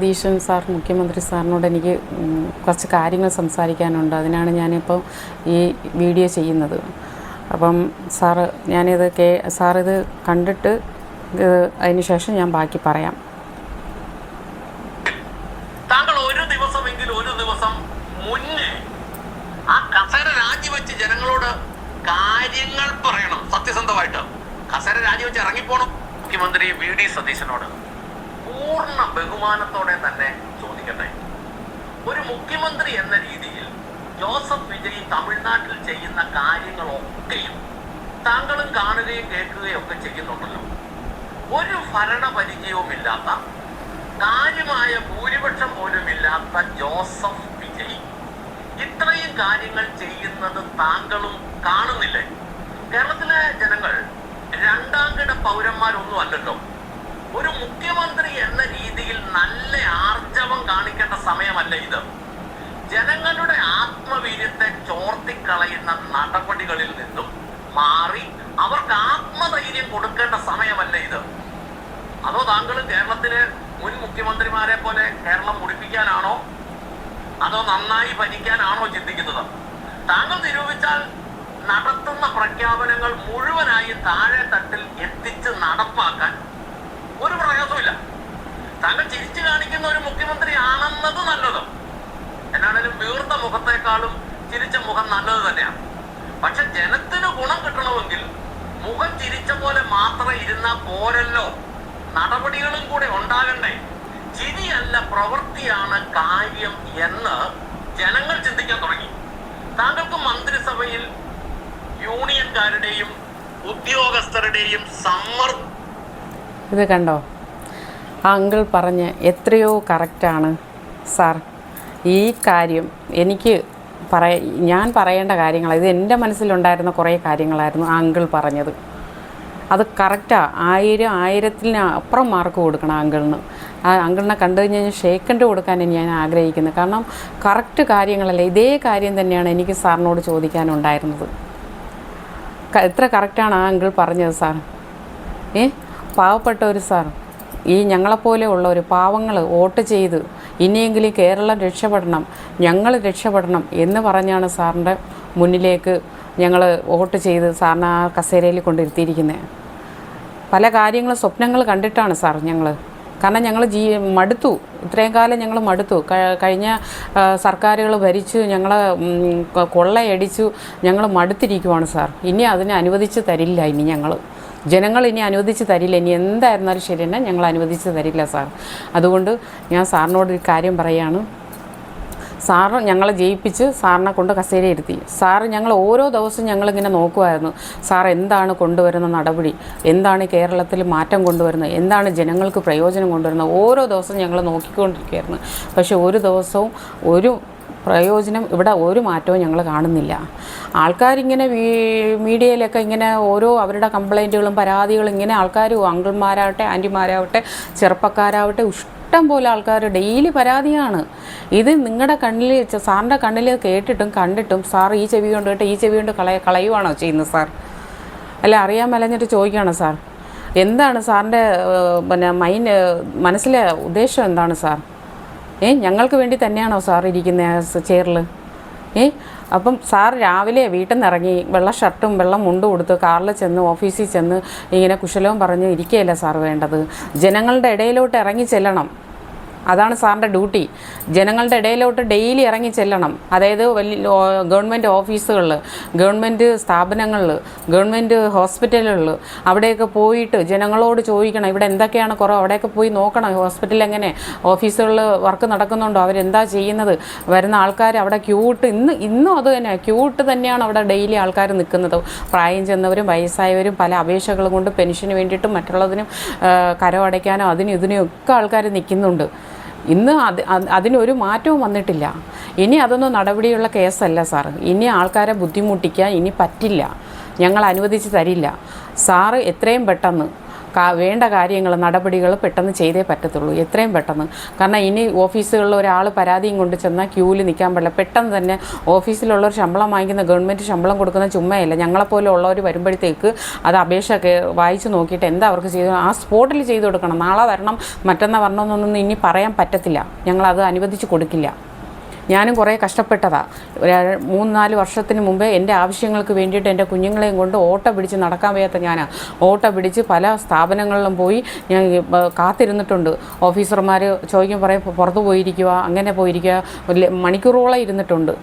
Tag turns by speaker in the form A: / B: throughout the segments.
A: Satheesan sir മുഖ്യമന്ത്രി സാറിനോട് എനിക്ക് കുറച്ച് കാര്യങ്ങൾ സംസാരിക്കാനുണ്ട്. അതിനാണ് ഞാനിപ്പോൾ ഈ വീഡിയോ ചെയ്യുന്നത്. അപ്പം സാറ് സാറിത് കണ്ടിട്ട് അതിന് ശേഷം ഞാൻ ബാക്കി പറയാം.
B: താങ്കൾ ഒരു ദിവസം മുന്നേ ആ കസേര രാജിവെച്ച് ജനങ്ങളോട് കാര്യങ്ങൾ പറയണം. സത്യസന്ധമായിട്ട് കസേര രാജിവെച്ച് ഇറങ്ങിപ്പോണം. മുഖ്യമന്ത്രി വി ഡി സതീശനോട് പൂർണ്ണ ബഹുമാനത്തോടെ തന്നെ ചോദിക്കട്ടെ, ഒരു മുഖ്യമന്ത്രി എന്ന രീതിയിൽ ജോസഫ് വിജയ് തമിഴ്നാട്ടിൽ ചെയ്യുന്ന കാര്യങ്ങളൊക്കെയും താങ്കളും കാണുകയും കേൾക്കുകയും ഒക്കെ ചെയ്യുന്നുണ്ടല്ലോ. ഒരു ഭരണപരിചയവുമില്ലാത്ത, കാര്യമായ ഭൂരിപക്ഷം പോലും ഇല്ലാത്ത ജോസഫ് വിജയ് ഇത്രയും കാര്യങ്ങൾ ചെയ്യുന്നത് താങ്കളും കാണുന്നില്ലേ? കേരളത്തിലെ ജനങ്ങൾ രണ്ടാംകിട പൗരന്മാരൊന്നും അല്ലല്ലോ. ഒരു മുഖ്യമന്ത്രി എന്ന രീതിയിൽ നല്ല ആർജവം കാണിക്കേണ്ട സമയമല്ല ഇത്. ജനങ്ങളുടെ ആത്മവീര്യത്തെ ചോർത്തിക്കളയുന്ന നടപടികളിൽ നിന്നും മാറി അവർക്ക് ആത്മധൈര്യം കൊടുക്കേണ്ട സമയമല്ല ഇത്. അതോ താങ്കൾ കേരളത്തിലെ മുൻ മുഖ്യമന്ത്രിമാരെ പോലെ കേരളം മുടിപ്പിക്കാനാണോ, അതോ നന്നായി ഭരിക്കാനാണോ ചിന്തിക്കുന്നത്? താങ്കൾ നിരൂപിച്ചാൽ നടത്തുന്ന പ്രഖ്യാപനങ്ങൾ മുഴുവനായി താഴെ തട്ടിൽ എത്തിച്ച് നടപ്പാക്കാൻ ഒരു പ്രയാസമില്ല. താങ്കൾ ചിരിച്ചു കാണിക്കുന്ന ഒരു മുഖ്യമന്ത്രി ആണെന്നത് നല്ലത്. എന്നാണേലും വീർത്ത മുഖത്തേക്കാളും ചിരിച്ച മുഖം നല്ലത് തന്നെയാണ്. പക്ഷെ ജനത്തിന് ഗുണം കിട്ടണമെങ്കിൽ മുഖം ചിരിച്ച പോലെ മാത്രം ഇരുന്നാൽ പോരല്ലോ, നടപടികളും കൂടെ ഉണ്ടാകണ്ടേ. ചിരിയല്ല പ്രവൃത്തിയാണ് കാര്യം എന്ന് ജനങ്ങൾ ചിന്തിക്കാൻ തുടങ്ങി. താങ്കൾക്ക് മന്ത്രിസഭയിൽ യൂണിയൻകാരുടെയും ഉദ്യോഗസ്ഥരുടെയും സമ്മർദ്ദം
A: ഇത് കണ്ടോ? ആ അങ്കിൾ പറഞ്ഞ് എത്രയോ കറക്റ്റാണ് സാർ. ഈ കാര്യം ഞാൻ പറയേണ്ട കാര്യങ്ങൾ, ഇത് എൻ്റെ മനസ്സിലുണ്ടായിരുന്ന കുറേ കാര്യങ്ങളായിരുന്നു ആ അങ്കിൾ പറഞ്ഞത്. അത് കറക്റ്റാണ്. 1000 അപ്പുറം മാർക്ക് കൊടുക്കണം ആ അങ്കിളിന്. ആ അങ്കിളിനെ കണ്ടു കഴിഞ്ഞാൽ ഷേക്കൻഡ് കൊടുക്കാൻ ഞാൻ ആഗ്രഹിക്കുന്നത്. കാരണം കറക്റ്റ് കാര്യങ്ങളല്ലേ. ഇതേ കാര്യം തന്നെയാണ് എനിക്ക് സാറിനോട് ചോദിക്കാനുണ്ടായിരുന്നത്. എത്ര കറക്റ്റാണ് ആ അങ്കിൾ പറഞ്ഞത് സാർ. പാവപ്പെട്ട ഒരു സാർ, ഈ ഞങ്ങളെപ്പോലെ ഉള്ള ഒരു പാവങ്ങൾ വോട്ട് ചെയ്ത് ഇനിയെങ്കിലും കേരളം രക്ഷപ്പെടണം, ഞങ്ങൾ രക്ഷപ്പെടണം എന്ന് പറഞ്ഞാണ് സാറിൻ്റെ മുന്നിലേക്ക് ഞങ്ങൾ വോട്ട് ചെയ്ത് സാറിനെ ആ കസേരയിൽ കൊണ്ടിരുത്തിയിരിക്കുന്നത്. പല കാര്യങ്ങളും സ്വപ്നങ്ങൾ കണ്ടിട്ടാണ് സാർ ഞങ്ങൾ. കാരണം ഞങ്ങൾ മടുത്തു. ഇത്രയും കാലം ഞങ്ങൾ മടുത്തു. കഴിഞ്ഞ സർക്കാരുകൾ ഭരിച്ചു ഞങ്ങളെ കൊള്ളയടിച്ചു. ഞങ്ങൾ മടുത്തിരിക്കുവാണ് സാർ. ഇനി അതിനെ അനുവദിച്ച് തരില്ല. ഇനി ജനങ്ങൾ ഇനി അനുവദിച്ച് തരില്ല. ഇനി എന്തായിരുന്നാലും ശരി തന്നെ ഞങ്ങൾ അനുവദിച്ച് തരില്ല സാർ. അതുകൊണ്ട് ഞാൻ സാറിനോട് ഒരു കാര്യം പറയുകയാണ്. സാറ് ഞങ്ങളെ ജയിപ്പിച്ച് സാറിനെ കൊണ്ട് കസേര ഇരുത്തി. സാറ് ഞങ്ങൾ ഓരോ ദിവസവും ഞങ്ങളിങ്ങനെ നോക്കുമായിരുന്നു. സാർ എന്താണ് കൊണ്ടുവരുന്ന നടപടി, എന്താണ് കേരളത്തിൽ മാറ്റം കൊണ്ടുവരുന്നത്, എന്താണ് ജനങ്ങൾക്ക് പ്രയോജനം കൊണ്ടുവരുന്നത്, ഓരോ ദിവസവും ഞങ്ങൾ നോക്കിക്കൊണ്ടിരിക്കുകയായിരുന്നു. പക്ഷേ ഒരു ദിവസവും ഒരു പ്രയോജനം, ഇവിടെ ഒരു മാറ്റവും ഞങ്ങൾ കാണുന്നില്ല. ആൾക്കാരിങ്ങനെ മീഡിയയിലൊക്കെ ഇങ്ങനെ ഓരോ അവരുടെ കംപ്ലൈൻറ്റുകളും പരാതികളും ഇങ്ങനെ ആൾക്കാർ, അങ്കിൾമാരാവട്ടെ ആൻറ്റിമാരാവട്ടെ ചെറുപ്പക്കാരാവട്ടെ ഇഷ്ടം പോലെ ആൾക്കാർ ഡെയിലി പരാതിയാണ്. ഇത് നിങ്ങളുടെ കണ്ണിൽ, സാറിൻ്റെ കണ്ണിൽ കേട്ടിട്ടും കണ്ടിട്ടും സാർ ഈ ചെവി കൊണ്ട് കേട്ട് ഈ ചെവി കൊണ്ട് കളയുവാണോ ചെയ്യുന്നത് സാർ? അല്ല, അറിയാൻ മേലഞ്ഞിട്ട് ചോദിക്കുകയാണ് സാർ. എന്താണ് സാറിൻ്റെ മനസ്സിലെ ഉദ്ദേശം എന്താണ് സാർ? ഞങ്ങൾക്ക് വേണ്ടി തന്നെയാണോ സാർ ഇരിക്കുന്ന ചെയറിൽ? അപ്പം സാർ രാവിലെ വീട്ടിൽ നിന്ന് ഇറങ്ങി വെള്ള ഷർട്ടും വെള്ള മുണ്ടും കൊടുത്ത് കാറിൽ ചെന്ന് ഓഫീസിൽ ചെന്ന് ഇങ്ങനെ കുശലവും പറഞ്ഞ് ഇരിക്കുകയല്ല സാർ വേണ്ടത്. ജനങ്ങളുടെ ഇടയിലോട്ട് ഇറങ്ങി ചെല്ലണം. അതാണ് സാറിൻ്റെ ഡ്യൂട്ടി. ജനങ്ങളുടെ ഇടയിലോട്ട് ഡെയിലി ഇറങ്ങി ചെല്ലണം. അതായത് ഗവൺമെൻറ് ഓഫീസുകളിൽ, ഗവൺമെൻറ് സ്ഥാപനങ്ങളിൽ, ഗവൺമെൻറ് ഹോസ്പിറ്റലുകളിൽ അവിടെയൊക്കെ പോയിട്ട് ജനങ്ങളോട് ചോദിക്കണം ഇവിടെ എന്തൊക്കെയാണ് കുറവ്. അവിടെയൊക്കെ പോയി നോക്കണം. ഹോസ്പിറ്റലിൽ എങ്ങനെ, ഓഫീസുകളിൽ വർക്ക് നടക്കുന്നുണ്ടോ, അവരെന്താ ചെയ്യുന്നത്, വരുന്ന ആൾക്കാർ അവിടെ ഇന്നും അത് തന്നെ ക്യൂട്ട് തന്നെയാണ് അവിടെ ഡെയിലി ആൾക്കാർ നിൽക്കുന്നത്. പ്രായം ചെന്നവരും വയസ്സായവരും പല അപേക്ഷകളും കൊണ്ട് പെൻഷന് വേണ്ടിയിട്ടും മറ്റുള്ളതിനും കരമടയ്ക്കാനോ അതിനും ഇതിനും ഒക്കെ ആൾക്കാർ നിൽക്കുന്നുണ്ട്. ഇന്ന് അതിനൊരു മാറ്റവും വന്നിട്ടില്ല. ഇനി അതൊന്നും നടപടിയുള്ള കേസല്ല സാർ. ഇനി ആൾക്കാരെ ബുദ്ധിമുട്ടിക്കാൻ ഇനി പറ്റില്ല. ഞങ്ങൾ അനുവദിച്ച് തരില്ല. സാറ് എത്രയും പെട്ടെന്ന് വേണ്ട കാര്യങ്ങൾ നടപടികൾ പെട്ടെന്ന് ചെയ്തേ പറ്റത്തുള്ളൂ, എത്രയും പെട്ടെന്ന്. കാരണം ഇനി ഓഫീസുകളിൽ ഒരാൾ പരാതിയും കൊണ്ട് ചെന്നാൽ ക്യൂവിൽ നിൽക്കാൻ പാടില്ല. പെട്ടെന്ന് തന്നെ ഓഫീസിലുള്ളവർ ശമ്പളം വാങ്ങിക്കുന്ന, ഗവൺമെൻറ് ശമ്പളം കൊടുക്കുന്ന ചുമ്മയല്ല, ഞങ്ങളെപ്പോലെ ഉള്ളവർ വരുമ്പോഴത്തേക്ക് അത് അപേക്ഷ വായിച്ച് നോക്കിയിട്ട് എന്താ അവർക്ക് ചെയ്തു ആ സ്പോട്ടിൽ ചെയ്തു കൊടുക്കണം. നാളെ വരണം മറ്റന്നാൾ വരണമെന്നൊന്നും ഇനി പറയാൻ പറ്റത്തില്ല, ഞങ്ങളത് അനുവദിച്ച് കൊടുക്കില്ല. ഞാനും കുറേ കഷ്ടപ്പെട്ടതാണ്. 3-4 വർഷത്തിന് മുമ്പേ എൻ്റെ ആവശ്യങ്ങൾക്ക് വേണ്ടിയിട്ട് എൻ്റെ കുഞ്ഞുങ്ങളെയും കൊണ്ട് ഓട്ടോ പിടിച്ച് നടക്കാൻ വയ്യാത്ത ഞാനാണ്. ഓട്ടോ പിടിച്ച് പല സ്ഥാപനങ്ങളിലും പോയി ഞാൻ കാത്തിരുന്നിട്ടുണ്ട്. ഓഫീസർമാർ ചോദിക്കും, പറയും പുറത്ത് പോയിരിക്കുക, അങ്ങനെ പോയിരിക്കുക, മണിക്കൂറോളം ഇരുന്നിട്ടുണ്ട്.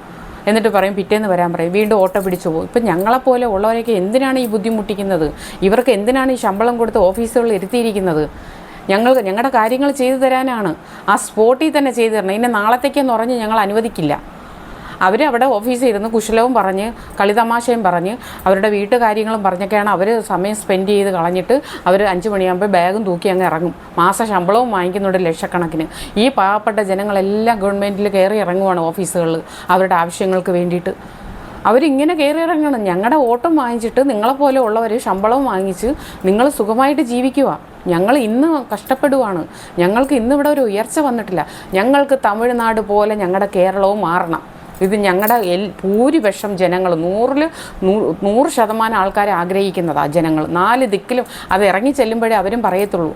A: എന്നിട്ട് പറയും പിറ്റേന്ന് വരാൻ പറയും, വീണ്ടും ഓട്ടോ പിടിച്ചു പോകും. ഇപ്പം ഞങ്ങളെപ്പോലെ ഉള്ളവരൊക്കെ എന്തിനാണ് ഈ ബുദ്ധിമുട്ടിക്കുന്നത്? ഇവർക്ക് എന്തിനാണ് ഈ ശമ്പളം കൊടുത്ത് ഓഫീസുകളിൽ ഇരുത്തിയിരിക്കുന്നത്? ഞങ്ങളുടെ കാര്യങ്ങൾ ചെയ്തു തരാനാണ്, ആ സ്പോട്ടിൽ തന്നെ ചെയ്തു തരണം. ഇനി നാളത്തേക്കെന്ന് പറഞ്ഞ് ഞങ്ങൾ അനുവദിക്കില്ല. അവരവിടെ ഓഫീസിൽ ഇരുന്ന് കുശലവും പറഞ്ഞ് കളിതമാശയും പറഞ്ഞ് അവരുടെ വീട്ടുകാര്യങ്ങളും പറഞ്ഞൊക്കെയാണ് അവർ സമയം സ്പെൻഡ് ചെയ്ത് കളഞ്ഞിട്ട് അവർ 5 മണിയാകുമ്പോൾ ബാഗും തൂക്കി അങ്ങ് ഇറങ്ങും. മാസ ശമ്പളവും വാങ്ങിക്കുന്നുണ്ട് ലക്ഷക്കണക്കിന്. ഈ പാവപ്പെട്ട ജനങ്ങളെല്ലാം ഗവൺമെൻറ്റിൽ കയറി ഇറങ്ങുവാണ് ഓഫീസുകളിൽ അവരുടെ ആവശ്യങ്ങൾക്ക് വേണ്ടിയിട്ട്. അവരിങ്ങനെ കയറി ഇറങ്ങണം. ഞങ്ങളുടെ ഓട്ടം വാങ്ങിച്ചിട്ട് നിങ്ങളെപ്പോലെ ഉള്ളവർ ശമ്പളവും വാങ്ങിച്ച് നിങ്ങൾ സുഖമായിട്ട് ജീവിക്കുക. ഞങ്ങൾ ഇന്ന് കഷ്ടപ്പെടുവാണ്. ഞങ്ങൾക്ക് ഇന്നിവിടെ ഒരു ഉയർച്ച വന്നിട്ടില്ല. ഞങ്ങൾക്ക് തമിഴ്നാട് പോലെ ഞങ്ങളുടെ കേരളവും മാറണം. ഇത് ഞങ്ങളുടെ ഭൂരിപക്ഷം ജനങ്ങൾ 100% ആൾക്കാർ ആഗ്രഹിക്കുന്നതാണ്. ജനങ്ങൾ 4 ദിക്കിലും അത് ഇറങ്ങി ചെല്ലുമ്പോഴേ അവരും പറയത്തുള്ളൂ.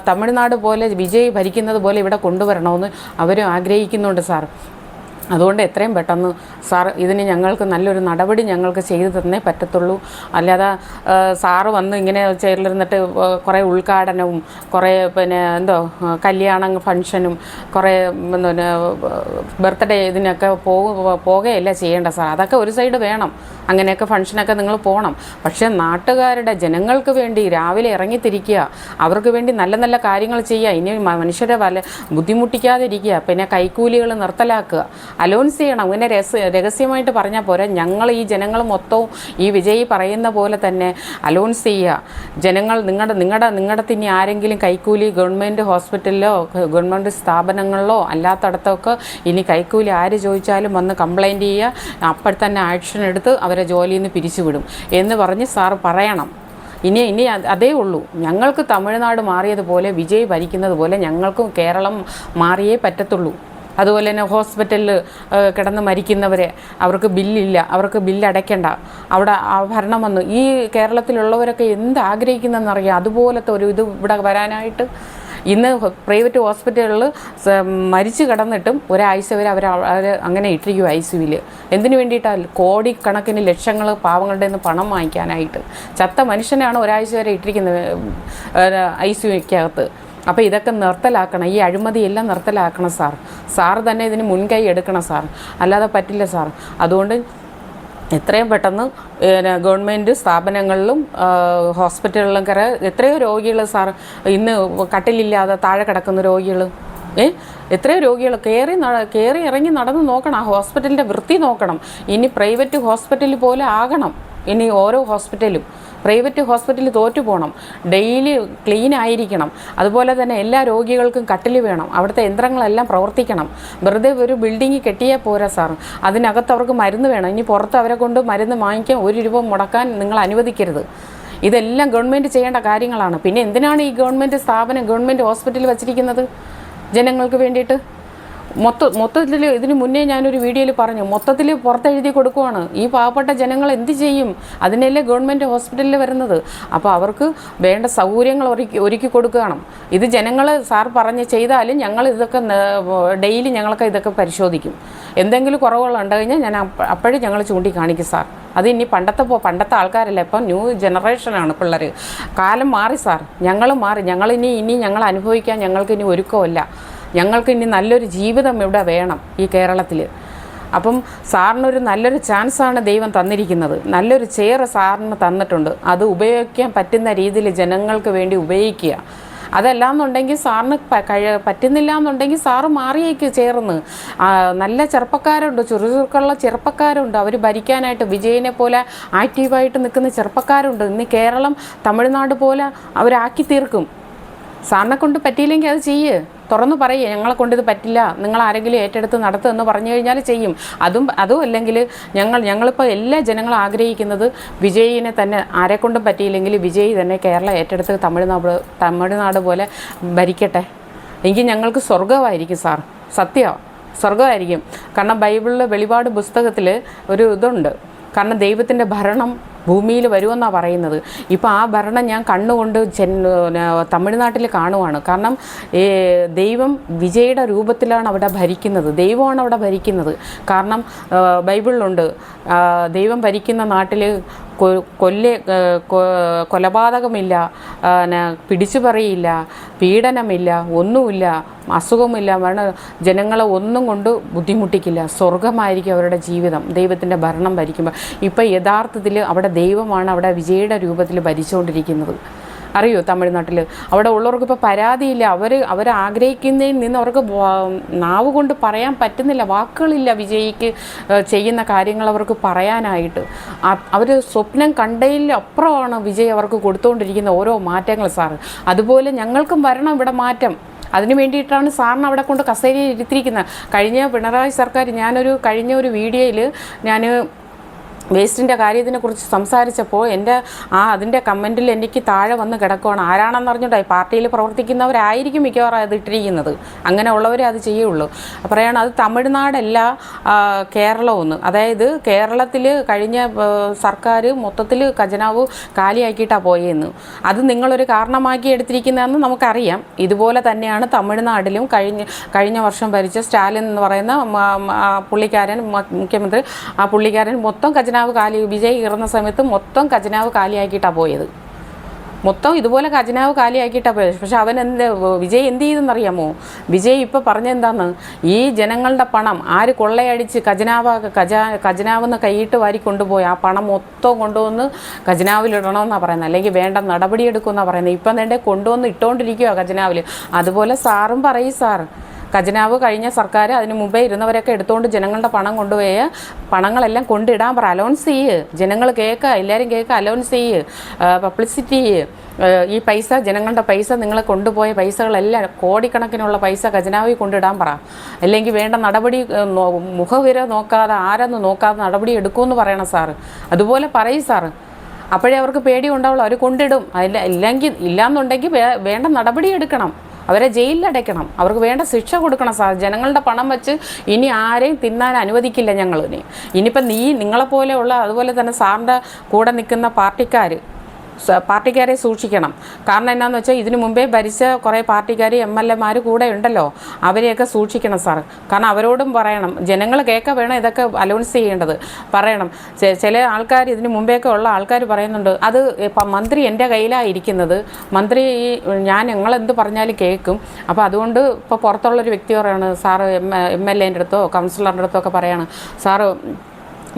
A: തമിഴ്നാട് പോലെ വിജയ് ഭരിക്കുന്നത് പോലെ ഇവിടെ കൊണ്ടുവരണമെന്ന് അവരും ആഗ്രഹിക്കുന്നുണ്ട് സാർ. അതുകൊണ്ട് എത്രയും പെട്ടെന്ന് സാർ ഇതിന് ഞങ്ങൾക്ക് നല്ലൊരു നടപടി ഞങ്ങൾക്ക് ചെയ്തു തന്നേ പറ്റത്തുള്ളൂ. അല്ലാതെ സാറ് വന്ന് ഇങ്ങനെ ചെയറിലിരുന്നിട്ട് കുറേ ഉദ്ഘാടനവും കുറേ കല്യാണ ഫംഗ്ഷനും കുറേ ബർത്ത്ഡേ ഇതിനൊക്കെ പോകുകയല്ല ചെയ്യേണ്ട സാർ. അതൊക്കെ ഒരു സൈഡ് വേണം, അങ്ങനെയൊക്കെ ഫംഗ്ഷനൊക്കെ നിങ്ങൾ പോകണം. പക്ഷേ നാട്ടുകാരുടെ ജനങ്ങൾക്ക് വേണ്ടി രാവിലെ ഇറങ്ങിത്തിരിക്കുക, അവർക്ക് വേണ്ടി നല്ല നല്ല കാര്യങ്ങൾ ചെയ്യുക, ഇനി മനുഷ്യരെ ബുദ്ധിമുട്ടിക്കാതിരിക്കുക, പിന്നെ കൈക്കൂലികൾ നിർത്തലാക്കുക, അലോൺസ് ചെയ്യണം. ഇങ്ങനെ രഹസ്യമായിട്ട് പറഞ്ഞാൽ പോരാ, ഞങ്ങൾ ഈ ജനങ്ങൾ മൊത്തവും ഈ വിജയ് പറയുന്ന പോലെ തന്നെ അലോൺസ് ചെയ്യുക. ജനങ്ങൾ നിങ്ങളുടെ ഇനി ആരെങ്കിലും കൈക്കൂലി ഗവൺമെൻറ് ഹോസ്പിറ്റലിലോ ഗവൺമെൻറ് സ്ഥാപനങ്ങളിലോ അല്ലാത്തടത്തൊക്കെ ഇനി കൈക്കൂലി ആര് ചോദിച്ചാലും വന്ന് കംപ്ലയിൻറ്റ് ചെയ്യുക, അപ്പോൾ തന്നെ ആക്ഷൻ എടുത്ത് അവരെ ജോലിയിൽ നിന്ന് പിരിച്ചുവിടും എന്ന് പറഞ്ഞ് സാർ പറയണം. ഇനി അതേ ഉള്ളൂ. ഞങ്ങൾക്ക് തമിഴ്നാട് മാറിയതുപോലെ വിജയ് ഭരിക്കുന്നത് പോലെ ഞങ്ങൾക്കും കേരളം മാറിയേ പറ്റത്തുള്ളൂ. അതുപോലെ തന്നെ ഹോസ്പിറ്റലിൽ കിടന്ന് മരിക്കുന്നവരെ അവർക്ക് ബില്ലില്ല, അവർക്ക് ബില്ലടയ്ക്കണ്ട, അവിടെ ഭരണം വന്നു. ഈ കേരളത്തിലുള്ളവരൊക്കെ എന്ത് ആഗ്രഹിക്കുന്നതെന്നറിയാം, അതുപോലത്തെ ഒരു ഇത് ഇവിടെ വരാനായിട്ട്. ഇന്ന് പ്രൈവറ്റ് ഹോസ്പിറ്റലുകളിൽ മരിച്ചു കിടന്നിട്ടും ഒരാഴ്ച വരെ അവർ അങ്ങനെ ഇട്ടിരിക്കും ICUവിൽ. എന്തിനു വേണ്ടിയിട്ടാണ്? കോടിക്കണക്കിന് ലക്ഷങ്ങൾ പാവങ്ങളുടെ നിന്ന് പണം വാങ്ങിക്കാനായിട്ട്. ചത്ത മനുഷ്യനാണ് ഒരാഴ്ച വരെ ഇട്ടിരിക്കുന്നത് ICUക്കകത്ത്. അപ്പോൾ ഇതൊക്കെ നിർത്തലാക്കണം, ഈ അഴിമതിയെല്ലാം നിർത്തലാക്കണം സാർ. സാർ തന്നെ ഇതിന് മുൻകൈ എടുക്കണം സാർ, അല്ലാതെ പറ്റില്ല സാർ. അതുകൊണ്ട് എത്രയും പെട്ടെന്ന് ഗവൺമെൻറ് സ്ഥാപനങ്ങളിലും ഹോസ്പിറ്റലുകളിലും എത്രയോ രോഗികൾ സാർ ഇന്ന് കട്ടിലില്ലാതെ താഴെ കിടക്കുന്ന രോഗികൾ, എത്രയോ രോഗികൾ കയറി ഇറങ്ങി നടന്ന് നോക്കണം. ആ ഹോസ്പിറ്റലിൻ്റെ വൃത്തി നോക്കണം. ഇനി പ്രൈവറ്റ് ഹോസ്പിറ്റൽ പോലെ ആകണം. ഇനി ഓരോ ഹോസ്പിറ്റലും പ്രൈവറ്റ് ഹോസ്പിറ്റലിൽ തോറ്റു പോകണം, ഡെയിലി ക്ലീൻ ആയിരിക്കണം. അതുപോലെ തന്നെ എല്ലാ രോഗികൾക്കും കട്ടിൽ വേണം, അവിടുത്തെ യന്ത്രങ്ങളെല്ലാം പ്രവർത്തിക്കണം. വെറുതെ ഒരു ബിൽഡിങ് കെട്ടിയാൽ പോരാ സാർ, അതിനകത്ത് അവർക്ക് മരുന്ന് വേണം. ഇനി പുറത്ത് അവരെ കൊണ്ട് മരുന്ന് വാങ്ങിക്കാൻ 1 രൂപ മുടക്കാൻ നിങ്ങൾ അനുവദിക്കരുത്. ഇതെല്ലാം ഗവൺമെൻറ് ചെയ്യേണ്ട കാര്യങ്ങളാണ്. പിന്നെ എന്തിനാണ് ഈ ഗവൺമെൻറ് ഹോസ്പിറ്റൽ വച്ചിരിക്കുന്നത്? ജനങ്ങൾക്ക് വേണ്ടിയിട്ട്. മൊത്തത്തിൽ ഇതിന് മുന്നേ ഞാനൊരു വീഡിയോയിൽ പറഞ്ഞു, മൊത്തത്തിൽ പുറത്തെഴുതി കൊടുക്കുവാണ്. ഈ പാവപ്പെട്ട ജനങ്ങൾ എന്ത് ചെയ്യും? അതിനല്ലേ ഗവൺമെൻറ് ഹോസ്പിറ്റലിൽ വരുന്നത്. അപ്പോൾ അവർക്ക് വേണ്ട സൗകര്യങ്ങൾ ഒരുക്കി കൊടുക്കണം. ഇത് ജനങ്ങൾ സാർ പറഞ്ഞ് ചെയ്താലും ഞങ്ങൾ ഇതൊക്കെ ഡെയിലി ഞങ്ങൾക്ക് ഇതൊക്കെ പരിശോധിക്കും. എന്തെങ്കിലും കുറവുകളുണ്ട് കഴിഞ്ഞാൽ ഞാൻ അപ്പോഴും ഞങ്ങൾ ചൂണ്ടിക്കാണിക്കും സാർ. അത് ഇനി പണ്ടത്തെ ആൾക്കാരല്ല, ഇപ്പം ന്യൂ ജനറേഷനാണ് പിള്ളേർ. കാലം മാറി സാർ, ഞങ്ങൾ മാറി. ഇനി ഞങ്ങൾ അനുഭവിക്കാൻ ഞങ്ങൾക്കിനി ഒരുക്കമല്ല. ഞങ്ങൾക്ക് ഇനി നല്ലൊരു ജീവിതം ഇവിടെ വേണം ഈ കേരളത്തിൽ. അപ്പം സാറിനൊരു നല്ലൊരു ചാൻസാണ് ദൈവം തന്നിരിക്കുന്നത്. നല്ലൊരു ചെയർ സാറിന് തന്നിട്ടുണ്ട്. അത് ഉപയോഗിക്കാൻ പറ്റുന്ന രീതിയിൽ ജനങ്ങൾക്ക് വേണ്ടി ഉപയോഗിക്കുക. അതല്ലാന്നുണ്ടെങ്കിൽ സാറിന് പറ്റുന്നില്ല എന്നുണ്ടെങ്കിൽ സാറ് മാറിയേക്ക് ചേർന്ന്. നല്ല ചെറുപ്പക്കാരുണ്ട്, ചുറുചുറുക്കുള്ള ചെറുപ്പക്കാരുണ്ട്, അവർ ഭരിക്കാനായിട്ട് വിജയനെ പോലെ ആക്റ്റീവായിട്ട് നിൽക്കുന്ന ചെറുപ്പക്കാരുണ്ട്. ഇന്ന് കേരളം തമിഴ്നാട് പോലെ അവരാക്കി തീർക്കും. സാറിനെ കൊണ്ട് പറ്റിയില്ലെങ്കിൽ അത് ചെയ്യ്, തുറന്നു പറയേ ഞങ്ങളെ കൊണ്ട് ഇത് പറ്റില്ല, നിങ്ങൾ ആരെങ്കിലും ഏറ്റെടുത്ത് നടത്തുമെന്ന് പറഞ്ഞു കഴിഞ്ഞാൽ ചെയ്യും. അതും അല്ലെങ്കിൽ ഞങ്ങളിപ്പോൾ എല്ലാ ജനങ്ങളും ആഗ്രഹിക്കുന്നത് വിജയിനെ തന്നെ, ആരെക്കൊണ്ടും പറ്റിയില്ലെങ്കിൽ വിജയ് തന്നെ കേരളം ഏറ്റെടുത്ത് തമിഴ്നാട് പോലെ ഭരിക്കട്ടെ. എങ്കിൽ ഞങ്ങൾക്ക് സ്വർഗമായിരിക്കും സാർ, സത്യമാണ്, സ്വർഗമായിരിക്കും. കാരണം ബൈബിളിൽ വെളിപാട് പുസ്തകത്തിൽ ഒരു ഇതുണ്ട്, കാരണം ദൈവത്തിൻ്റെ ഭരണം ഭൂമിയിൽ വരുമെന്നാണ് പറയുന്നത്. ഇപ്പോൾ ആ ഭരണം ഞാൻ കണ്ണുകൊണ്ട് തമിഴ്നാട്ടിൽ കാണുവാണ്. കാരണം ദൈവം വിജയുടെ രൂപത്തിലാണ് അവിടെ ഭരിക്കുന്നത്, ദൈവമാണ് അവിടെ ഭരിക്കുന്നത്. കാരണം ബൈബിളിലുണ്ട്, ദൈവം ഭരിക്കുന്ന നാട്ടിൽ കൊലപാതകമില്ല, പിടിച്ചുപറിയില്ല, പീഡനമില്ല, ഒന്നുമില്ല, അസുഖമില്ല, ജനങ്ങളെ ഒന്നും കൊണ്ട് ബുദ്ധിമുട്ടിക്കില്ല. സ്വർഗമായിരിക്കും അവരുടെ ജീവിതം ദൈവത്തിൻ്റെ ഭരണം ഭരിക്കുമ്പോൾ. ഇപ്പം യഥാർത്ഥത്തിൽ അവിടെ ദൈവമാണ് അവിടെ വിജയുടെ രൂപത്തിൽ ഭരിച്ചുകൊണ്ടിരിക്കുന്നത്. അറിയോ തമിഴ്നാട്ടിൽ അവിടെ ഉള്ളവർക്ക് ഇപ്പോൾ പരാതിയില്ല. അവർ ആഗ്രഹിക്കുന്നതിൽ നിന്ന് അവർക്ക് നാവ് കൊണ്ട് പറയാൻ പറ്റുന്നില്ല, വാക്കുകളില്ല വിജയിക്ക് ചെയ്യുന്ന കാര്യങ്ങൾ അവർക്ക് പറയാനായിട്ട്. അവർ സ്വപ്നം കണ്ടതിൽ അപ്പുറമാണ് വിജയ് അവർക്ക് കൊടുത്തുകൊണ്ടിരിക്കുന്ന ഓരോ മാറ്റങ്ങൾ സാറ്. അതുപോലെ ഞങ്ങൾക്കും വരണം ഇവിടെ മാറ്റം. അതിന് വേണ്ടിയിട്ടാണ് സാറിന് അവിടെ കൊണ്ട് കസേരയിൽ ഇരുത്തിയിരിക്കുന്നത്. കഴിഞ്ഞ പിണറായി സർക്കാർ കഴിഞ്ഞ ഒരു വീഡിയോയിൽ ഞാൻ വേസ്റ്റിൻ്റെ കാര്യത്തിനെക്കുറിച്ച് സംസാരിച്ചപ്പോൾ അതിൻ്റെ കമൻറ്റിൽ എനിക്ക് താഴെ വന്ന് കിടക്കുകയാണ്. ആരാണെന്ന് അറിഞ്ഞിട്ടായി പാർട്ടിയിൽ പ്രവർത്തിക്കുന്നവരായിരിക്കും മിക്കവാറും അത് ഇട്ടിരിക്കുന്നത്, അങ്ങനെ ഉള്ളവരെ അത് ചെയ്യുള്ളൂ. പറയാണ് അത് തമിഴ്നാടല്ല കേരളമൊന്ന്. അതായത് കേരളത്തിൽ കഴിഞ്ഞ സർക്കാർ മൊത്തത്തിൽ ഖജനാവ് കാലിയാക്കിയിട്ടാണ് പോയെന്ന്. അത് നിങ്ങളൊരു കാരണമാക്കി എടുത്തിരിക്കുന്നതെന്ന് നമുക്കറിയാം. ഇതുപോലെ തന്നെയാണ് തമിഴ്നാട്ടിലും കഴിഞ്ഞ വർഷം ഭരിച്ച സ്റ്റാലിൻ എന്ന് പറയുന്ന പുള്ളിക്കാരൻ മുഖ്യമന്ത്രി, ആ പുള്ളിക്കാരൻ മൊത്തം ഖജനാവ് വിജയ് കയറുന്ന സമയത്ത് മൊത്തം ഖജനാവ് കാലിയാക്കിയിട്ടാണ് പോയത്. മൊത്തം ഇതുപോലെ ഖജനാവ് കാലിയാക്കിയിട്ടാണ് പോയത്. പക്ഷെ വിജയ് എന്ത് ചെയ്തെന്നറിയാമോ? വിജയ് ഇപ്പോൾ പറഞ്ഞെന്താന്ന്, ഈ ജനങ്ങളുടെ പണം ആര് കൊള്ളയടിച്ച് ഖജനാവെന്ന് കൈയിട്ട് വാരി കൊണ്ടുപോയി ആ പണം മൊത്തം കൊണ്ടുവന്ന് ഖജനാവിലിടണമെന്നാണ് പറയുന്നത്, അല്ലെങ്കിൽ വേണ്ട നടപടിയെടുക്കുമെന്നാണ് പറയുന്നത്. ഇപ്പം വേണ്ടേ കൊണ്ടുവന്ന് ഇട്ടുകൊണ്ടിരിക്കുകയോ ഖജനാവിൽ. അതുപോലെ സാറും പറയും സാർ, ഖജനാവ് കഴിഞ്ഞ സർക്കാർ അതിന് മുമ്പേ ഇരുന്നവരൊക്കെ എടുത്തുകൊണ്ട് ജനങ്ങളുടെ പണം കൊണ്ടുപോയ പണങ്ങളെല്ലാം കൊണ്ടിടാൻ പറ, അലൗൺസ് ചെയ്യ്, ജനങ്ങൾ കേൾക്കുക, എല്ലാവരും കേൾക്കുക, അലൗൺസ് ചെയ്യ്, പബ്ലിസിറ്റി ചെയ്യ്. ഈ പൈസ, ജനങ്ങളുടെ പൈസ, നിങ്ങൾ കൊണ്ടുപോയ പൈസകളെല്ലാം കോടിക്കണക്കിനുള്ള പൈസ ഖജനാവിൽ കൊണ്ടിടാൻ പറ. അല്ലെങ്കിൽ വേണ്ട നടപടി മുഖവിര നോക്കാതെ ആരെന്ന് നോക്കാതെ നടപടി എടുക്കുമെന്ന് പറയണം സാറ്. അതുപോലെ പറയും സാറ്. അപ്പോഴേ അവർക്ക് പേടി ഉണ്ടാവുള്ളൂ, അവർ കൊണ്ടിടും. ഇല്ലാന്നുണ്ടെങ്കിൽ വേണ്ട നടപടി എടുക്കണം, അവരെ ജയിലിലടയ്ക്കണം, അവർക്ക് വേണ്ട ശിക്ഷ കൊടുക്കണം സാർ. ജനങ്ങളുടെ പണം വെച്ച് ഇനി ആരെയും തിന്നാൻ അനുവദിക്കില്ല ഞങ്ങൾ. ഇനിയിപ്പം നിങ്ങളെപ്പോലെയുള്ള അതുപോലെ തന്നെ സാറിൻ്റെ കൂടെ നിൽക്കുന്ന പാർട്ടിക്കാരെ സൂക്ഷിക്കണം. കാരണം എന്നാന്ന് വെച്ചാൽ ഇതിനു മുമ്പേ ഭരിച്ച കുറേ പാർട്ടിക്കാർ MLA കൂടെ ഉണ്ടല്ലോ, അവരെയൊക്കെ സൂക്ഷിക്കണം സാർ. കാരണം അവരോടും പറയണം, ജനങ്ങൾ കേൾക്കാൻ വേണം ഇതൊക്കെ അലൗൺസ് ചെയ്യേണ്ടത്, പറയണം. ചില ആൾക്കാർ ഇതിന് മുമ്പേയൊക്കെ ഉള്ള ആൾക്കാർ പറയുന്നുണ്ട്, അത് മന്ത്രി എൻ്റെ കയ്യിലാണ് ഇരിക്കുന്നത്, മന്ത്രി ഞങ്ങളെന്ത് പറഞ്ഞാലും കേൾക്കും. അപ്പോൾ അതുകൊണ്ട് ഇപ്പോൾ പുറത്തുള്ളൊരു വ്യക്തി പറയാണ്, സാറ് MLA അടുത്തോ കൗൺസിലറിൻ്റെ അടുത്തോ ഒക്കെ പറയാണ്, സാറ്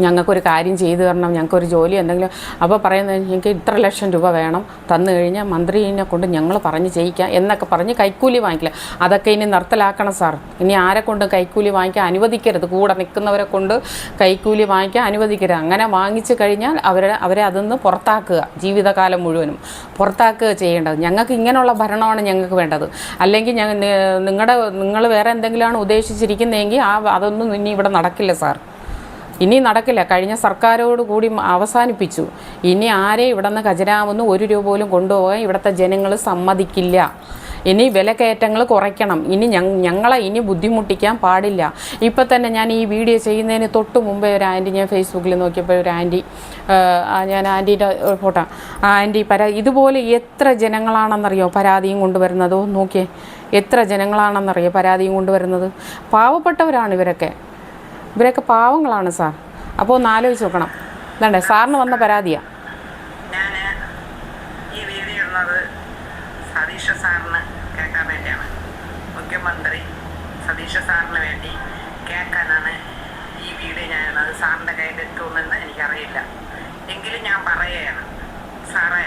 A: ഞങ്ങൾക്കൊരു കാര്യം ചെയ്തു തരണം, ഞങ്ങൾക്കൊരു ജോലി എന്തെങ്കിലും. അപ്പോൾ പറയുന്നത്, എനിക്ക് ഇത്ര ലക്ഷം രൂപ വേണം, തന്നു കഴിഞ്ഞാൽ മന്ത്രിനെ കൊണ്ട് ഞങ്ങൾ പറഞ്ഞ് ചെയ്യിക്കാം എന്നൊക്കെ പറഞ്ഞ് കൈക്കൂലി വാങ്ങിക്കില്ല. അതൊക്കെ ഇനി നിർത്തലാക്കണം സാർ. ഇനി ആരെ കൊണ്ട് കൈക്കൂലി വാങ്ങിക്കാൻ അനുവദിക്കരുത്, കൂടെ നിൽക്കുന്നവരെ കൊണ്ട് കൈക്കൂലി വാങ്ങിക്കാൻ അനുവദിക്കരുത്. അങ്ങനെ വാങ്ങിച്ചു കഴിഞ്ഞാൽ അവരെ അതിന്ന് പുറത്താക്കുക, ജീവിതകാലം മുഴുവനും പുറത്താക്കുക ചെയ്യേണ്ടത്. ഞങ്ങൾക്ക് ഇങ്ങനെയുള്ള ഭരണമാണ് ഞങ്ങൾക്ക് വേണ്ടത്. അല്ലെങ്കിൽ നിങ്ങൾ വേറെ എന്തെങ്കിലുമാണ് ഉദ്ദേശിച്ചിരിക്കുന്നതെങ്കിൽ അതൊന്നും ഇനി ഇവിടെ നടക്കില്ല സാർ, ഇനി നടക്കില്ല. കഴിഞ്ഞ സർക്കാരോട് കൂടി അവസാനിപ്പിച്ചു. ഇനി ആരെയും ഇവിടെ നിന്ന് ഖജനാവെന്ന് 1 രൂപ പോലും കൊണ്ടുപോകാൻ ഇവിടുത്തെ ജനങ്ങൾ സമ്മതിക്കില്ല. ഇനി വിലക്കയറ്റങ്ങൾ കുറയ്ക്കണം. ഇനി ഞങ്ങളെ ഇനി ബുദ്ധിമുട്ടിക്കാൻ പാടില്ല. ഇപ്പം തന്നെ ഞാൻ ഈ വീഡിയോ ചെയ്യുന്നതിന് തൊട്ട് മുമ്പേ ഒരു ആൻറ്റി, ഞാൻ ഫേസ്ബുക്കിൽ നോക്കിയപ്പോൾ ഒരു ആൻറ്റി, ഞാൻ ആൻറ്റീൻ്റെ ഫോട്ടോ, ആൻറ്റി ഇതുപോലെ എത്ര ജനങ്ങളാണെന്നറിയോ പരാതിയും കൊണ്ടുവരുന്നതോ? നോക്കിയേ, എത്ര ജനങ്ങളാണെന്നറിയോ പരാതിയും കൊണ്ടുവരുന്നത്? പാവപ്പെട്ടവരാണ് ഇവരൊക്കെ പാവങ്ങളാണ് സാർ. അപ്പോൾ ഒന്ന് ആലോചിച്ച് നോക്കണം. ഇതണ്ടേ സാറിന് വന്ന പരാതിയാണ്.
C: ഞാൻ ഈ വീഡിയോ ഉള്ളത് സതീഷ സാറിന് കേൾക്കാൻ വേണ്ടിയാണ്. മുഖ്യമന്ത്രി സതീഷ സാറിന് വേണ്ടി കേൾക്കാനാണ് ഈ വീഡിയോ ഞാനുള്ളത്. സാറിൻ്റെ കയ്യിലെത്തുമെന്ന് എനിക്കറിയില്ല, എങ്കിലും ഞാൻ പറയുകയാണ്. സാറേ,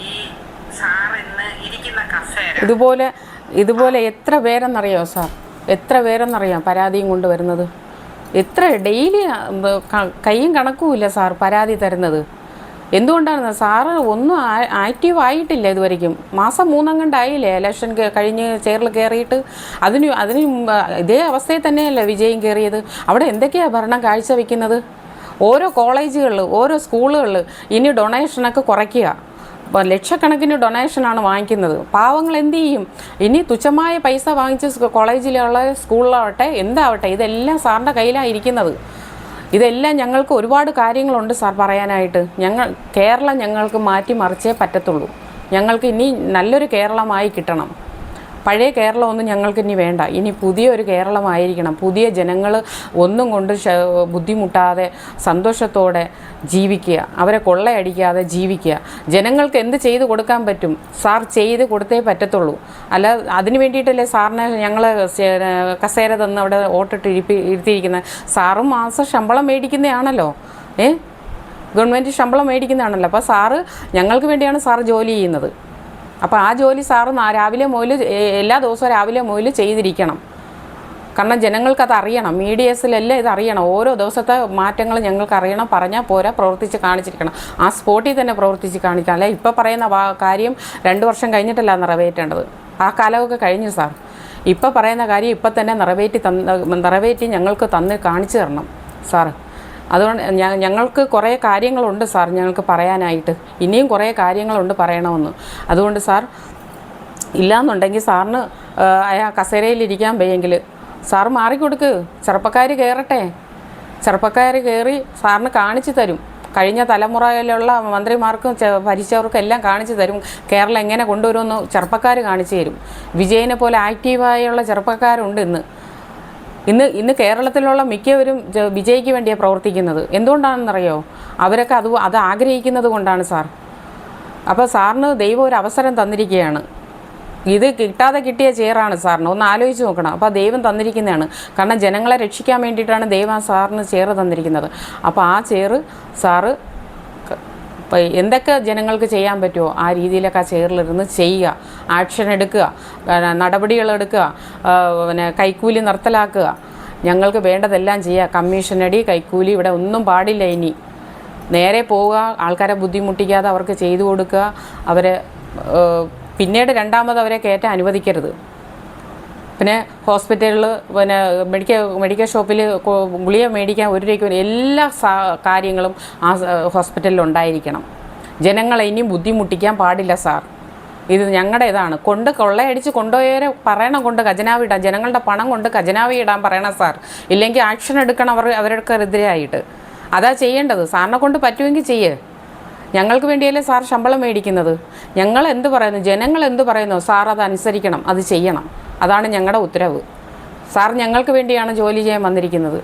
C: ഈ സാർ ഇന്ന് ഇരിക്കുന്ന കസേര
A: ഇതുപോലെ എത്ര പേരെന്നറിയോ സാർ, എത്ര പേരെന്നറിയാം പരാതിയും കൊണ്ട് വരുന്നത്? എത്ര ഡെയിലി കയ്യും കണക്കുമില്ല സാർ പരാതി തരുന്നത്. എന്തുകൊണ്ടാണ് സാറ് ഒന്നും ആക്റ്റീവ് ആയിട്ടില്ല ഇതുവരെയ്ക്കും. മാസം 3 കണ്ടായില്ലേ ഇലക്ഷൻ കഴിഞ്ഞ് ചെയറിൽ കയറിയിട്ട്. അതിന് ഇതേ അവസ്ഥയിൽ തന്നെയല്ലേ വിജയം കയറിയത്. അവിടെ എന്തൊക്കെയാണ് ഭരണം കാഴ്ചവെക്കുന്നത്? ഓരോ കോളേജുകളിൽ, ഓരോ സ്കൂളുകളിൽ ഇനി ഡൊണേഷനൊക്കെ കുറയ്ക്കുക. ലക്ഷക്കണക്കിന് ഡൊണേഷനാണ് വാങ്ങിക്കുന്നത്. പാവങ്ങൾ എന്ത് ചെയ്യും? ഇനി തുച്ഛമായ പൈസ വാങ്ങിച്ച് കോളേജിലുള്ള സ്കൂളിലാവട്ടെ എന്താവട്ടെ, ഇതെല്ലാം സാറിൻ്റെ കയ്യിലാണ് ഇരിക്കുന്നത്. ഇതെല്ലാം ഞങ്ങൾക്ക് ഒരുപാട് കാര്യങ്ങളുണ്ട് സാർ പറയാനായിട്ട്. കേരളം ഞങ്ങൾക്ക് മാറ്റിമറിച്ചേ പറ്റത്തുള്ളൂ. ഞങ്ങൾക്ക് ഇനി നല്ലൊരു കേരളമായി കിട്ടണം. പഴയ കേരളമൊന്നും ഞങ്ങൾക്ക് ഇനി വേണ്ട. ഇനി പുതിയൊരു കേരളമായിരിക്കണം. പുതിയ ജനങ്ങൾ ഒന്നും കൊണ്ട് ബുദ്ധിമുട്ടാതെ സന്തോഷത്തോടെ ജീവിക്കുക, അവരെ കൊള്ളയടിക്കാതെ ജീവിക്കുക. ജനങ്ങൾക്ക് എന്ത് ചെയ്ത് കൊടുക്കാൻ പറ്റും സാർ ചെയ്ത് കൊടുത്തേ പറ്റത്തുള്ളൂ. അല്ല അതിന് വേണ്ടിയിട്ടല്ലേ സാറിനെ ഞങ്ങൾ കസേര തന്ന് അവിടെ വോട്ടിട്ട് ഇരുത്തിയിരിക്കുന്നത്. സാറും മാസം ശമ്പളം മേടിക്കുന്നതാണല്ലോ, ഗവൺമെൻറ് ശമ്പളം മേടിക്കുന്നതാണല്ലോ. അപ്പോൾ സാറ് ഞങ്ങൾക്ക് വേണ്ടിയാണ് സാറ് ജോലി ചെയ്യുന്നത്. അപ്പോൾ ആ ജോലി സാറ് രാവിലെ മുതൽ എല്ലാ ദിവസവും രാവിലെ മുതൽ ചെയ്തിരിക്കണം. കാരണം ജനങ്ങൾക്കത് അറിയണം, മീഡിയസിലെല്ലാം ഇത് അറിയണം. ഓരോ ദിവസത്തെ മാറ്റങ്ങൾ ഞങ്ങൾക്ക് അറിയണം. പറഞ്ഞാൽ പോരാ, പ്രവർത്തിച്ച് കാണിച്ചിരിക്കണം. ആ സ്പോട്ടിൽ തന്നെ പ്രവർത്തിച്ച് കാണിക്കണം. അല്ലെ ഇപ്പോൾ പറയുന്ന കാര്യം 2 വർഷം കഴിഞ്ഞിട്ടല്ല നിറവേറ്റേണ്ടത്. ആ കാലമൊക്കെ കഴിഞ്ഞു സാർ. ഇപ്പോൾ പറയുന്ന കാര്യം ഇപ്പം തന്നെ നിറവേറ്റി ഞങ്ങൾക്ക് കാണിച്ചു തരണം സാറ്. അതുകൊണ്ട് ഞങ്ങൾക്ക് കുറേ കാര്യങ്ങളുണ്ട് സാർ ഞങ്ങൾക്ക് പറയാനായിട്ട്. ഇനിയും കുറേ കാര്യങ്ങളുണ്ട് പറയണമെന്ന്. അതുകൊണ്ട് സാർ ഇല്ലയെന്നുണ്ടെങ്കിൽ സാറിന് ആ കസേരയിലിരിക്കാൻ വയ്യെങ്കിൽ സാറ് മാറിക്കൊടുക്ക്. ചെറുപ്പക്കാർ കയറട്ടെ. ചെറുപ്പക്കാർ കയറി സാറിന് കാണിച്ചു തരും. കഴിഞ്ഞ തലമുറയിലുള്ള മന്ത്രിമാർക്കും ഭരിച്ചവർക്കും എല്ലാം കാണിച്ചു തരും. കേരളം എങ്ങനെ കൊണ്ടുവരുമെന്ന് ചെറുപ്പക്കാർ കാണിച്ചു തരും. വിജയനെ പോലെ ആക്റ്റീവായുള്ള ചെറുപ്പക്കാരുണ്ട് ഇന്ന് കേരളത്തിലുള്ള മിക്കവരും വിജയ്ക്ക് വേണ്ടിയാണ് പ്രവർത്തിക്കുന്നത്. എന്തുകൊണ്ടാണെന്നറിയോ? അവരൊക്കെ അത് ആഗ്രഹിക്കുന്നത് കൊണ്ടാണ് സാർ. അപ്പോൾ സാറിന് ദൈവം ഒരു അവസരം തന്നിരിക്കുകയാണ്. ഇത് കിട്ടാതെ കിട്ടിയ ചെയറാണ് സാറിന്. ഒന്ന് ആലോചിച്ച് നോക്കണം. അപ്പോൾ ദൈവം തന്നിരിക്കുന്നതാണ്. കാരണം ജനങ്ങളെ രക്ഷിക്കാൻ വേണ്ടിയിട്ടാണ് ദൈവം സാറിന് ചെയർ തന്നിരിക്കുന്നത്. അപ്പോൾ ആ ചെയർ സാറ് എന്തൊക്കെ ജനങ്ങൾക്ക് ചെയ്യാൻ പറ്റുമോ ആ രീതിയിലൊക്കെ ആ ചെയറിലിരുന്ന് ചെയ്യുക, ആക്ഷൻ എടുക്കുക, നടപടികളെടുക്കുക, പിന്നെ കൈക്കൂലി നിർത്തലാക്കുക. ഞങ്ങൾക്ക് വേണ്ടതെല്ലാം ചെയ്യുക. കമ്മീഷനടി, കൈക്കൂലി ഇവിടെ ഒന്നും പാടില്ല. ഇനി നേരെ പോവുക, ആൾക്കാരെ ബുദ്ധിമുട്ടിക്കാതെ അവർക്ക് ചെയ്തു കൊടുക്കുക. അവരെ പിന്നീട് രണ്ടാമത് അവരെ കയറ്റാൻ അനുവദിക്കരുത്. പിന്നെ ഹോസ്പിറ്റലിൽ പിന്നെ മെഡിക്കൽ ഷോപ്പിൽ ഗുളിക മേടിക്കാൻ 1 രൂപയ്ക്ക് എല്ലാ കാര്യങ്ങളും ആ ഹോസ്പിറ്റലിൽ ഉണ്ടായിരിക്കണം. ജനങ്ങളെ ഇനിയും ബുദ്ധിമുട്ടിക്കാൻ പാടില്ല സാർ. ഇത് ഞങ്ങളുടെ ഇതാണ്. കൊള്ളയടിച്ച് കൊണ്ടുപോയവരെ പറയണം, ഖജനാവ് ഇടാൻ. ജനങ്ങളുടെ പണം കൊണ്ട് ഖജനാവ് ഇടാൻ പറയണം സാർ. ഇല്ലെങ്കിൽ ആക്ഷൻ എടുക്കണം അവരുടെക്കെതിരായിട്ട്. അതാ ചെയ്യേണ്ടത്. സാറിനെ കൊണ്ട് പറ്റുമെങ്കിൽ ചെയ്യേ. ഞങ്ങൾക്ക് വേണ്ടിയല്ലേ സാർ ശമ്പളം മേടിക്കുന്നത്. ഞങ്ങൾ എന്ത് പറയുന്നു, ജനങ്ങൾ എന്ത് പറയുന്നു, സാർ അത് അനുസരിക്കണം, അത് ചെയ്യണം. അതാണ് ഞങ്ങളുടെ ഉത്തരവ്. സാർ ഞങ്ങൾക്ക് വേണ്ടിയാണ് ജോലി ചെയ്യാൻ വന്നിരിക്കുന്നത്.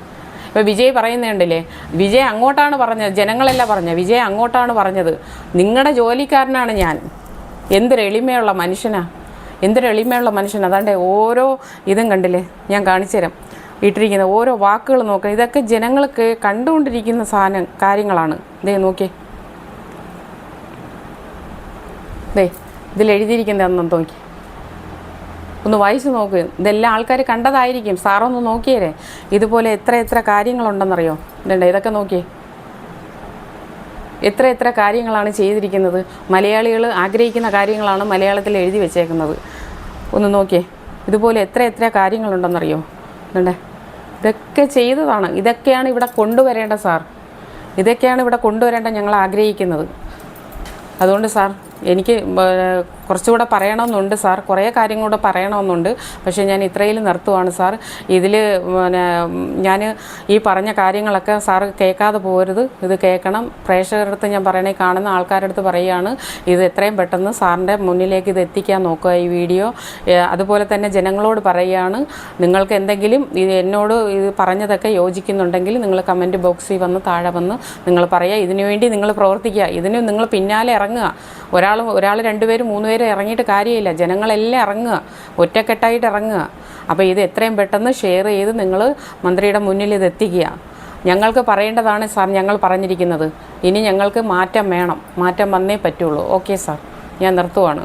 A: ഇപ്പോൾ വിജയ് പറയുന്നുണ്ടല്ലേ, വിജയ് അങ്ങോട്ടാണ് പറഞ്ഞത്, ജനങ്ങളല്ല പറഞ്ഞത്, വിജയ് അങ്ങോട്ടാണ് പറഞ്ഞത്. നിങ്ങളുടെ ജോലിക്കാരനാണ് ഞാൻ. എന്തൊരു എളിമയുള്ള മനുഷ്യനാണ്, അതാണ്ട് ഓരോ ഇതും കണ്ടില്ലേ, ഞാൻ കാണിച്ചു തരാം. ഇട്ടിരിക്കുന്ന ഓരോ വാക്കുകൾ നോക്കണം. ഇതൊക്കെ ജനങ്ങൾക്ക് കണ്ടുകൊണ്ടിരിക്കുന്ന കാര്യങ്ങളാണ്. ഇതേ നോക്കിയേ, ഇതിലെഴുതിയിരിക്കുന്നതെന്നു നോക്കി, ഒന്ന് വായിച്ച് നോക്ക്. ഇതെല്ലാം ആൾക്കാർ കണ്ടതായിരിക്കും. സാറൊന്ന് നോക്കിയേരെ. ഇതുപോലെ എത്ര കാര്യങ്ങളുണ്ടെന്നറിയോ? ഇതൊക്കെ നോക്കിയേ, എത്ര കാര്യങ്ങളാണ് ചെയ്തിരിക്കുന്നത്. മലയാളികൾ ആഗ്രഹിക്കുന്ന കാര്യങ്ങളാണ് മലയാളത്തിൽ എഴുതി വെച്ചേക്കുന്നത്. ഒന്ന് നോക്കിയേ, ഇതുപോലെ എത്ര കാര്യങ്ങളുണ്ടെന്നറിയോ? ഇതൊക്കെ ചെയ്തതാണ്. ഇതൊക്കെയാണ് ഇവിടെ കൊണ്ടുവരേണ്ട സാർ. ഇതൊക്കെയാണ് ഇവിടെ കൊണ്ടുവരേണ്ട ഞങ്ങൾ ആഗ്രഹിക്കുന്നത്. അതുകൊണ്ട് സാർ എനിക്ക് കുറച്ചുകൂടെ പറയണമെന്നുണ്ട് സാർ, കുറേ കാര്യങ്ങളൂടെ പറയണമെന്നുണ്ട്. പക്ഷേ ഞാൻ ഇത്രയിൽ നിർത്തുവാണ് സാർ. ഇതിൽ പിന്നെ ഞാൻ ഈ പറഞ്ഞ കാര്യങ്ങളൊക്കെ സാർ കേൾക്കാതെ പോകരുത്. ഇത് കേൾക്കണം. പ്രേക്ഷകരുടെ അടുത്ത് ഞാൻ പറയണേ, കാണുന്ന ആൾക്കാരുടെ അടുത്ത് പറയുകയാണ്, ഇത് എത്രയും പെട്ടെന്ന് സാറിൻ്റെ മുന്നിലേക്ക് ഇത് എത്തിക്കാൻ നോക്കുക ഈ വീഡിയോ. അതുപോലെ തന്നെ ജനങ്ങളോട് പറയുകയാണ്, നിങ്ങൾക്ക് എന്തെങ്കിലും എന്നോട് ഇത് പറഞ്ഞതൊക്കെ യോജിക്കുന്നുണ്ടെങ്കിൽ നിങ്ങൾ കമൻറ്റ് ബോക്സിൽ വന്ന് താഴെ വന്ന് നിങ്ങൾ പറയുക. ഇതിനു വേണ്ടി നിങ്ങൾ പ്രവർത്തിക്കുക. ഇതിന് നിങ്ങൾ പിന്നാലെ ഇറങ്ങുക. ഒരാൾ 2 പേര് 3 പേര് ഇറങ്ങിയിട്ട് കാര്യമില്ല. ജനങ്ങളെല്ലാം ഇറങ്ങുക, ഒറ്റക്കെട്ടായിട്ട് ഇറങ്ങുക. അപ്പോൾ ഇത് എത്രയും പെട്ടെന്ന് ഷെയർ ചെയ്ത് നിങ്ങൾ മന്ത്രിയുടെ മുന്നിൽ ഇത് എത്തിക്കുക. ഞങ്ങൾക്ക് പറയേണ്ടതാണ് സാർ ഞങ്ങൾ പറഞ്ഞിരിക്കുന്നത്. ഇനി ഞങ്ങൾക്ക് മാറ്റം വേണം. മാറ്റം വന്നേ പറ്റുള്ളൂ. ഓക്കെ സാർ, ഞാൻ നിർത്തുവാണ്.